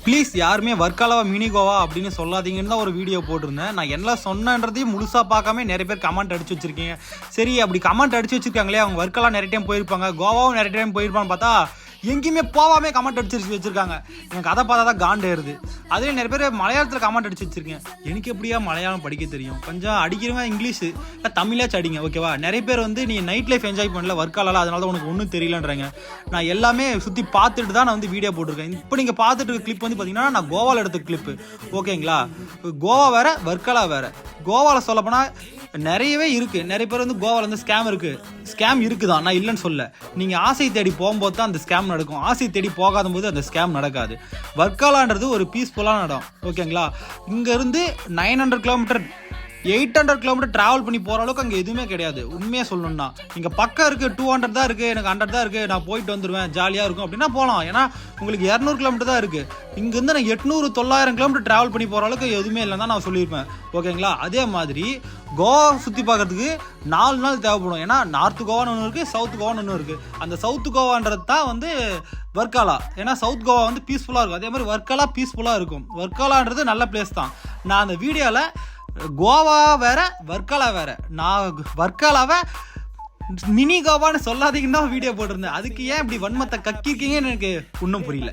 Please யாருமே வர்க்காலாவா mini Goa அப்படின்னு சொல்லாதீங்கன்னு தான் ஒரு வீடியோ போட்டிருந்தேன். நான் எல்லாம் சொன்னன்றதையும் முழுசாக பார்க்காம நிறைய பேர் கமெண்ட் அடிச்சு வச்சிருக்கீங்க. சரி, அப்படி கமெண்ட் அடிச்சு வச்சிருக்காங்களே, அவங்க வர்க்காலா நிறைய டைம் போயிருப்பாங்க, கோவாவும் நிறைய டைம் போயிருப்பான்னு பார்த்தா எங்கேயுமே போவாமே கமெண்ட் அடிச்சு வச்சிருக்காங்க. எனக்கு அதை பார்த்தா தான் காண்டேருது. அதுலேயே நிறைய பேர் மலையாளத்தில் கமெண்ட் அடிச்சு வச்சிருக்கேன். எனக்கு எப்படியா மலையாளம் படிக்க தெரியும்? கொஞ்சம் அடிக்கிறவங்க இங்கிலீஷு இல்லை தமிழாச்சும் அடிங்க, ஓகேவா? நிறைய பேர் வந்து நீ நைட் லைஃப் என்ஜாய் பண்ணல வர்க்காலால, அதனால தான் உனக்கு ஒன்றும் தெரியலன்றாங்க. நான் எல்லாமே சுற்றி பார்த்துட்டு தான் நான் வந்து வீடியோ போட்டிருக்கேன். இப்போ நீங்கள் பார்த்துட்டு இருக்க கிளிப் வந்து பார்த்தீங்கன்னா நான் கோவாவில் எடுத்த கிளிப்பு, ஓகேங்களா? கோவா வேற, வர்க்காலா வேற. கோவாவில் சொல்லப்போனால் நிறையவே இருக்குது. நிறைய பேர் வந்து கோவாவில் வந்து ஸ்கேம் இருக்குதான், நான் இல்லைன்னு சொல்ல. நீங்கள் ஆசை தேடி போகும்போது தான் அந்த ஸ்கேம் நடக்கும். ஆசை தேடி போகாத போது அந்த ஸ்கேம் நடக்காது. வர்க்காலான்றது ஒரு பீஸ்ஃபுல்லான இடம், ஓகேங்களா? இங்கேருந்து 900 கிலோமீட்டர் 800 கிலோமீட்டர் ட்ராவல் பண்ணி போகிற அளவுக்கு அங்கே எதுவுமே கிடையாது. உண்மையாக சொல்லணும்னா இங்கே பக்கம் இருக்குது, 200 தான் இருக்குது, எனக்கு 100 தான் இருக்குது, நான் போயிட்டு வந்துடுவேன், ஜாலியாக இருக்கும் அப்படின்னா போகலாம். ஏன்னா உங்களுக்கு 200 கிலோமீட்டர் தான் இருக்குது. இங்கேருந்து நான் 800 900 கிலோமீட்டர் ட்ராவல் பண்ணி போகிற அளவுக்கு எதுவுமே இல்லைன்னு தான் நான் சொல்லியிருப்பேன், ஓகேங்களா? அதே மாதிரி கோவா சுற்றி பார்க்கறதுக்கு 4 நாள் தேவைப்படும். ஏன்னா நார்த் கோவான்னு ஒன்று இருக்குது, சவுத் கோவான்னு ஒன்று இருக்குது. அந்த சவுத் கோவான்றது தான் வந்து வர்க்காலா. ஏன்னா சவுத் கோவா வந்து பீஸ்ஃபுல்லாக இருக்கும், அதே மாதிரி வர்க்காலா பீஸ்ஃபுல்லாக இருக்கும். வர்க்காலான்றது நல்ல பிளேஸ் தான். நான் அந்த வீடியோவில் கோவா வேற வர்க்காலா வேற, நான் வர்க்காலாவை மினி கோவான்னு சொல்லாதீங்கன்னு தான் வீடியோ போட்டிருந்தேன். அதுக்கு ஏன் இப்படி வன்மத்தை கக்கிருக்கீங்கன்னு எனக்கு இன்னும் புரியல.